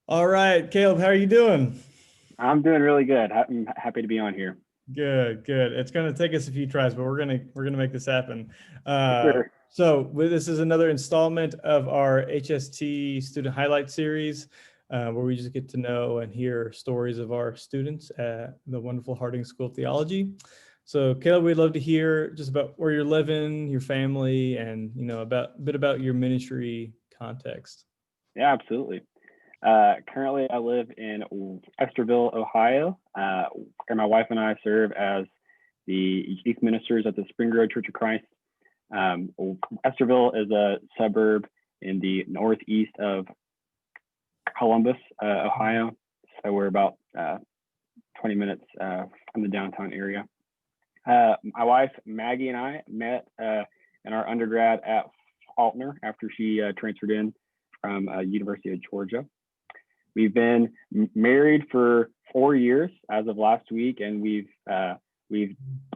All right, Caleb, how are you doing? I'm doing really good. I'm happy to be on here. Good, good. It's going to take us a few tries, but we're gonna make this happen. Sure. This is another installment of our HST student highlight series, where we just get to know and hear stories of our students at the wonderful Harding School of Theology. So, Caleb, we'd love to hear just about where you're living, your family, and about a bit about your ministry context. Yeah, absolutely. Currently, I live in Westerville, Ohio, where my wife and I serve as the youth ministers at the Spring Grove Church of Christ. Westerville is a suburb in the northeast of Columbus, Ohio. So we're about 20 minutes from the downtown area. My wife, Maggie, and I met in our undergrad at Faulkner after she transferred in from University of Georgia. We've been married for 4 years as of last week, and we've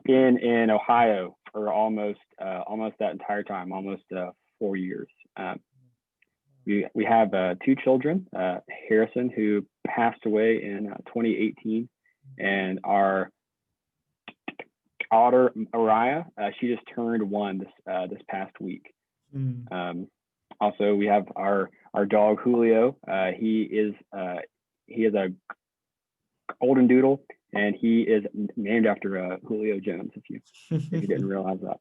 been in Ohio for almost that entire time, almost 4 years. We have two children, Harrison, who passed away in 2018, and our daughter Mariah, she just turned one this past week. Mm. Also, we have our dog Julio. He is a golden doodle, and he is named after Julio Jones. If you didn't realize that.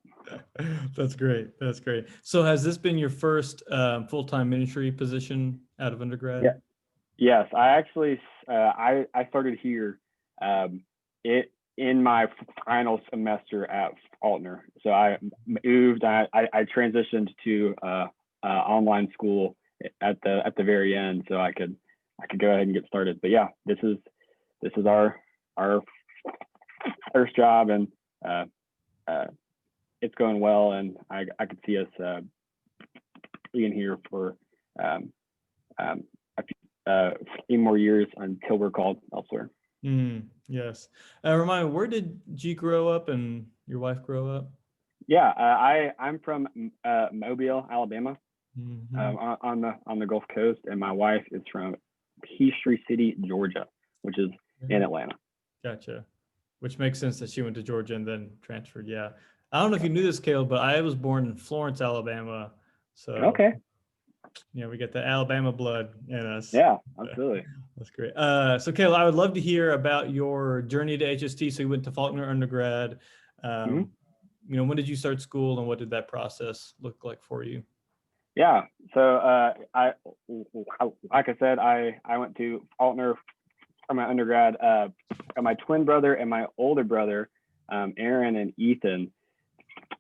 That's great. That's great. So has this been your first full-time ministry position out of Yeah. undergrad? Yes, I actually I started here it in my final semester at Faulkner. So I moved. I transitioned to online school at the very end, so I could go ahead and get started. But yeah, this is our first job, and uh, uh, it's going well, and I could see us being here for um, a few more years until we're called elsewhere. Yes. Remind me, where did G grow up and your wife grow up? Yeah, I'm from Mobile, Alabama, Hmm. on the Gulf Coast, and my wife is from Peachtree City, Georgia, which is in Atlanta. Gotcha. Which makes sense that she went to Georgia and then transferred. Yeah. I don't know if you knew this, Caleb, but I was born in Florence, Alabama. So, Okay, we get the Alabama blood in us. yeah, absolutely. That's great. So, Caleb, I would love to hear about your journey to HST. So, you went to Faulkner undergrad. Hmm. Um, when did you start school, and what did that process look like for you? Yeah, so I like I said, I went to Faulkner for my undergrad. My twin brother and my older brother, Aaron and Ethan,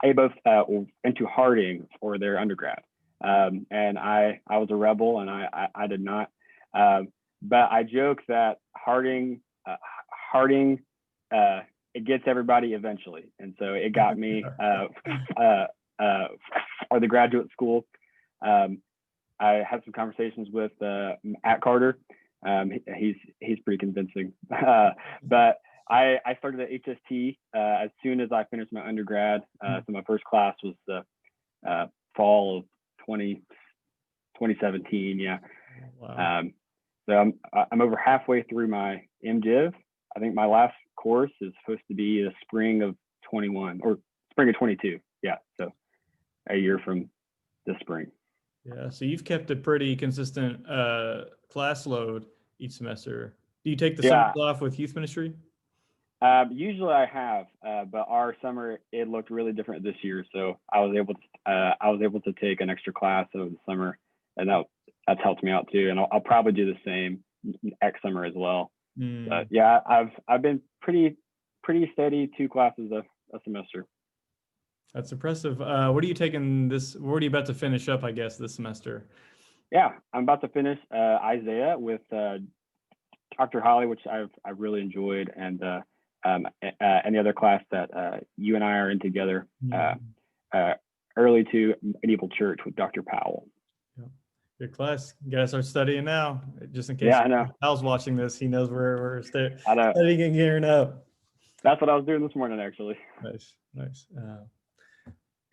they both went to Harding for their undergrad. And I was a rebel, and I did not. But I joke that Harding it gets everybody eventually, and so it got me for the graduate school. Um, I had some conversations with Matt Carter. He's pretty convincing, but I started at HST as soon as I finished my undergrad. So my first class was the fall of 2017. Yeah. Wow. Um, so I'm over halfway through my MDiv. I think my last course is supposed to be the spring of 21 or spring of 22. Yeah. So a year from this spring. Yeah. So, you've kept a pretty consistent class load each semester. Do you take the summers Yeah. off with youth ministry? Usually I have, but our summer it looked really different this year. So I was able to take an extra class over the summer, and that's helped me out too. And I'll probably do the same next summer as well. But Mm. yeah, I've been pretty steady, two classes a semester. That's impressive. What are you taking this? What are you about to finish up, I guess, this semester? Yeah, I'm about to finish Isaiah with Dr. Holly, which I've really enjoyed, and any other class that you and I are in together. Mhm. Uh, Early to Medieval Church with Dr. Powell. Yeah. Good class. You gotta start studying now, just in case Yeah, I know. Al's watching this. He knows we're I know. studying and gearing up. That's what I was doing this morning, actually. Nice, nice.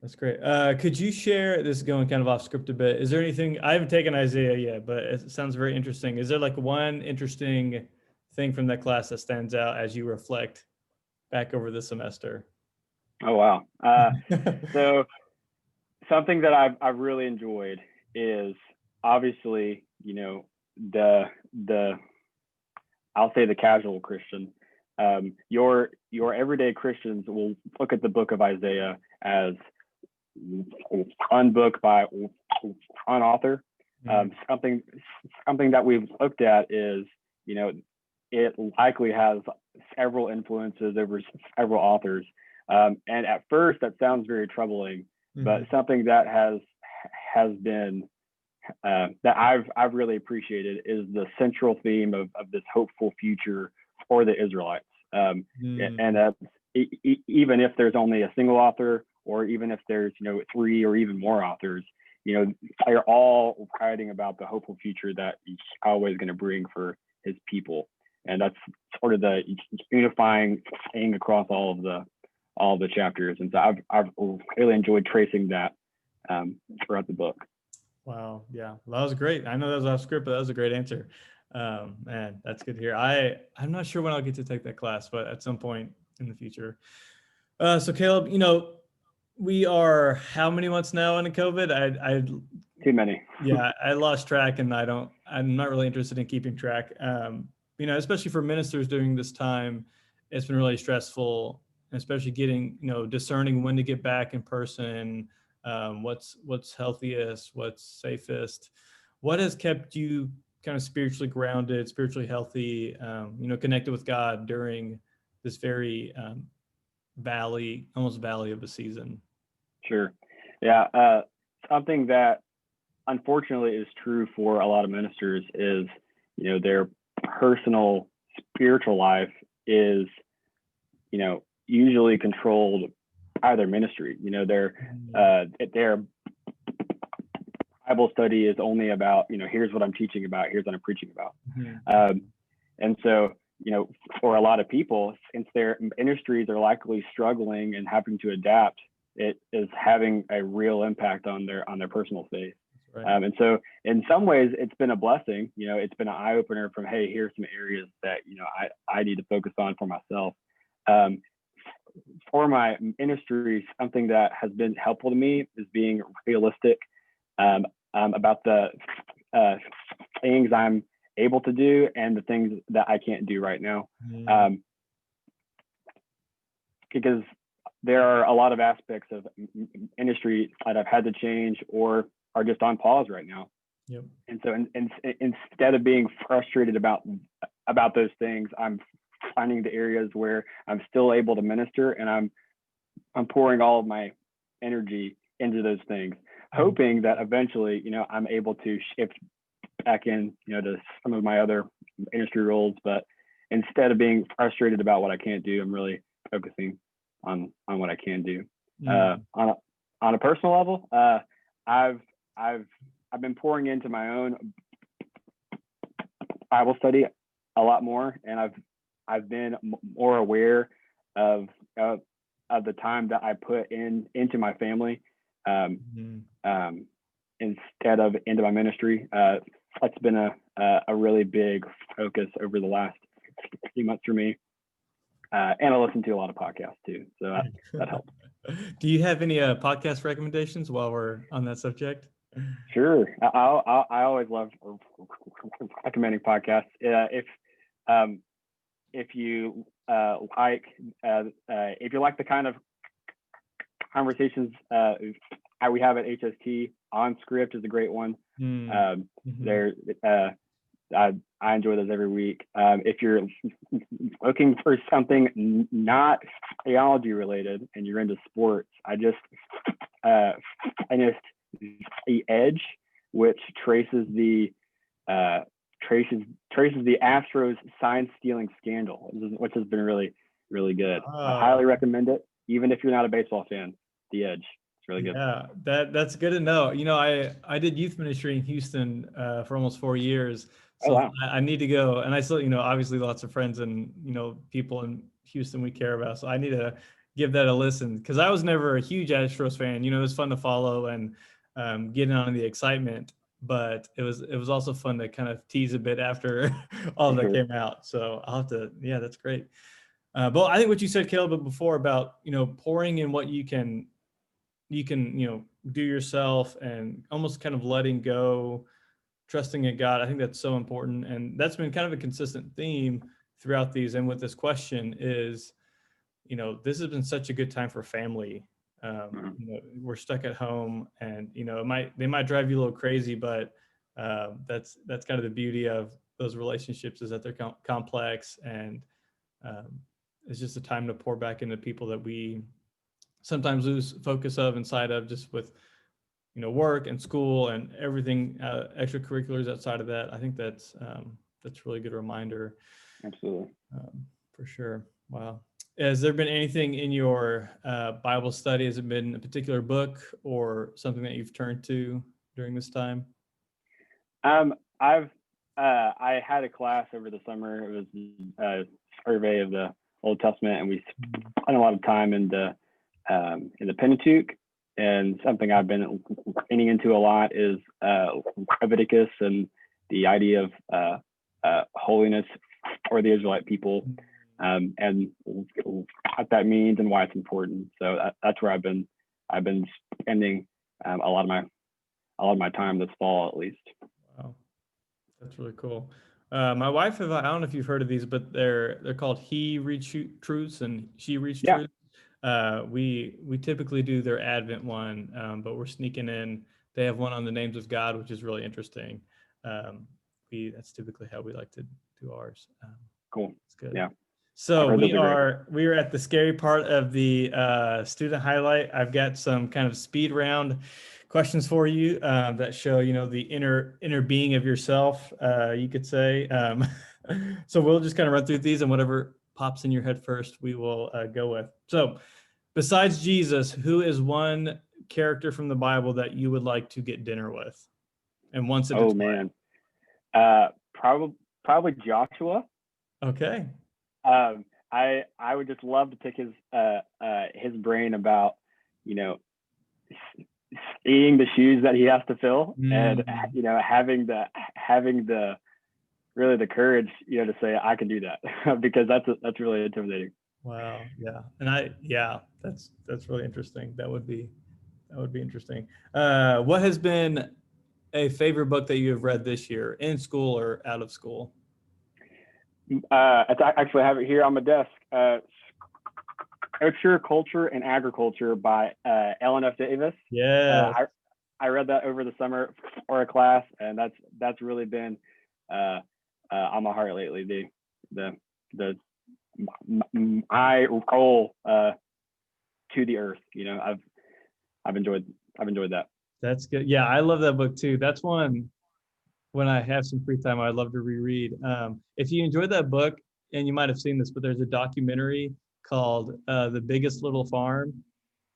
That's great. Could you share, this is going kind of off script a bit. Is there anything, I haven't taken Isaiah yet, but it sounds very interesting. Is there like one interesting thing from that class that stands out as you reflect back over the semester? Oh, wow. So something that I've really enjoyed is obviously, the I'll say the casual Christian. Your everyday Christians will look at the book of Isaiah as one book by one author. Something that we've looked at is, it likely has several influences over several authors. And at first, that sounds very troubling, but something that has been that I've really appreciated is the central theme of this hopeful future for the Israelites. And even if there's only a single author, or even if there's three or even more authors, they're all writing about the hopeful future that he's always going to bring for his people, and that's sort of the unifying thing across all of the chapters. And so I've really enjoyed tracing that throughout the book. Wow. Yeah. Well, that was great. I know that was off script, but that was a great answer. Man, that's good to hear. I'm not sure when I'll get to take that class, but at some point in the future. So Caleb, we are how many months now into COVID? I Too many. Yeah, I lost track, and I'm not really interested in keeping track. Especially for ministers during this time, it's been really stressful, especially getting, discerning when to get back in person, what's healthiest, what's safest. What has kept you kind of spiritually grounded, spiritually healthy, connected with God during this very almost valley of a season? Sure. Yeah. Something that unfortunately is true for a lot of ministers is, their personal spiritual life is, usually controlled by their ministry. Their Bible study is only about, here's what I'm teaching about, here's what I'm preaching about. And so, for a lot of people, since their ministries are likely struggling and having to adapt, it is having a real impact on their personal faith. Right. And so in some ways it's been a blessing. It's been an eye opener from, hey, here's some areas that, I need to focus on for myself. For my ministry, something that has been helpful to me is being realistic about the things I'm able to do and the things that I can't do right now. Because there are a lot of aspects of industry that I've had to change or are just on pause right now. Yep. And so instead of being frustrated about those things, I'm finding the areas where I'm still able to minister, and I'm pouring all of my energy into those things, hoping that eventually, I'm able to shift back in, to some of my other industry roles. But instead of being frustrated about what I can't do, I'm really focusing on what I can do. On a personal level, I've been pouring into my own Bible study a lot more, and I've been more aware of the time that I put into my family instead of into my ministry. That's been a really big focus over the last few months for me. And I listen to a lot of podcasts too, so that helps. Do you have any podcast recommendations while we're on that subject? Sure. I always love recommending podcasts. If you like the kind of conversations we have at HST, On Script is a great one. I enjoy those every week. If you're looking for something not theology related and you're into sports, I just The Edge, which traces the Astros sign stealing scandal, which has been really, really good. I highly recommend it, even if you're not a baseball fan. The Edge. It's really good. Yeah, that's good to know. I did youth ministry in Houston for almost 4 years. So wow. I need to go, and I still, obviously lots of friends and, people in Houston we care about. So I need to give that a listen, because I was never a huge Astros fan. It was fun to follow and get in on the excitement, but it was also fun to kind of tease a bit after all that came out. So I'll have to, yeah, that's great. But I think what you said, Caleb, before about pouring in what you can do yourself and almost kind of letting go, trusting in God. I think that's so important, and that's been kind of a consistent theme throughout these. And with this question is, this has been such a good time for family. We're stuck at home, and they might drive you a little crazy, but that's kind of the beauty of those relationships, is that they're complex, and it's just a time to pour back into people that we sometimes lose focus of inside of, just with work and school and everything, extracurriculars outside of that. I think that's really good reminder. Absolutely. For sure. Wow. Has there been anything in your Bible study? Has it been a particular book or something that you've turned to during this time? I had a class over the summer. It was a survey of the Old Testament, and we spent a lot of time in the Pentateuch. And something I've been leaning into a lot is Leviticus and the idea of holiness for the Israelite people, and what that means and why it's important. So that's where I've been spending a lot of my time this fall, at least. Wow, that's really cool. My wife, I don't know if you've heard of these, but they're called He Reads Truths and She Reads Truths. We typically do their Advent one, but we're sneaking in. They have one on the names of God, which is really interesting. That's typically how we like to do ours. Cool. It's good. Yeah. So we are at the scary part of the student highlight. I've got some kind of speed round questions for you that show, the inner being of yourself, you could say. So we'll just kind of run through these, and whatever pops in your head first, we will go with. So besides Jesus, who is one character from the Bible that you would like to get dinner with? And once it is man. Probably Joshua. Okay. I would just love to pick his brain about, seeing the shoes that he has to fill, and having the really the courage, to say I can do that, because that's really intimidating. Wow. Yeah. And that's really interesting. That would be interesting. What has been a favorite book that you have read this year, in school or out of school? I actually have it here on my desk. Scripture, Culture, and Agriculture by Ellen F. Davis. Yeah. I read that over the summer for a class, and that's really been on my heart lately. My role to the earth. I've enjoyed that. That's good. Yeah, I love that book too. That's one, when I have some free time, I'd love to reread. If you enjoyed that book, and you might have seen this, but there's a documentary called The Biggest Little Farm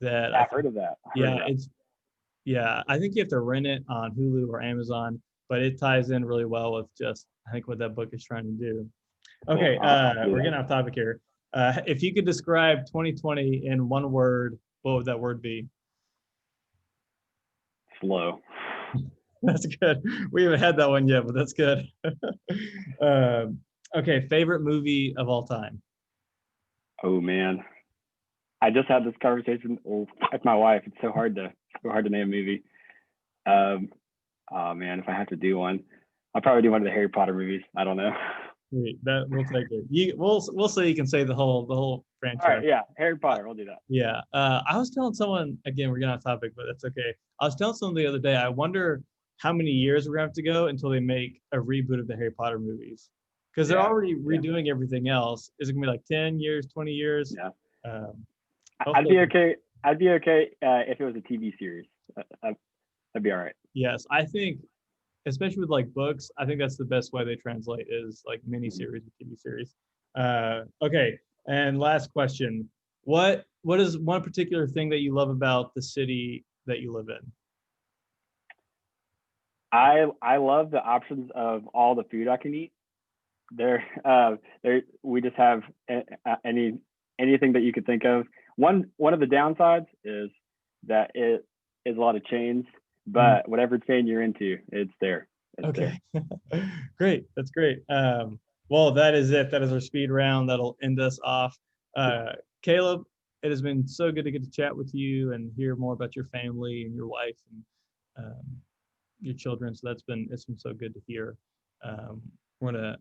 that I've heard of that. I think you have to rent it on Hulu or Amazon, but it ties in really well with just, I think, what that book is trying to do. Okay, we're getting off topic here. If you could describe 2020 in one word, what would that word be? Slow. That's good. We haven't had that one yet, but that's good. Okay, favorite movie of all time? Oh man, I just had this conversation with my wife. It's so hard to name a movie. Oh man, if I have to do one, I'll probably do one of the Harry Potter movies. I don't know. Wait, that we'll take it. We'll say you can say the whole franchise. All right, yeah, Harry Potter. We'll do that. Yeah. I was telling someone, again, we're getting off topic, but that's okay. I was telling someone the other day, I wonder how many years we're gonna have to go until they make a reboot of the Harry Potter movies, because they're already redoing everything else. Is it gonna be like 10 years, 20 years? Yeah. I'd be okay if it was a TV series. That'd be all right. Yes, I think, especially with like books, I think that's the best way they translate, is like miniseries or TV series. Okay, and last question: what is one particular thing that you love about the city that you live in? I love the options of all the food I can eat. We just have anything that you could think of. One of the downsides is that it is a lot of chains, but whatever chain you're into, it's there. It's Okay. Great. That's great. Well, that is it. That is our speed round. That'll end us off. Caleb, it has been so good to get to chat with you and hear more about your family and your wife and your children. So it's been so good to hear. We're gonna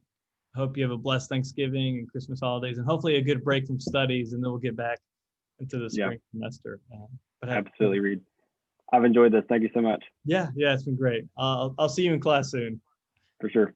hope you have a blessed Thanksgiving and Christmas holidays, and hopefully a good break from studies, and then we'll get back into the spring semester. But absolutely, Reed. I've enjoyed this. Thank you so much. Yeah, it's been great. I'll see you in class soon. For sure.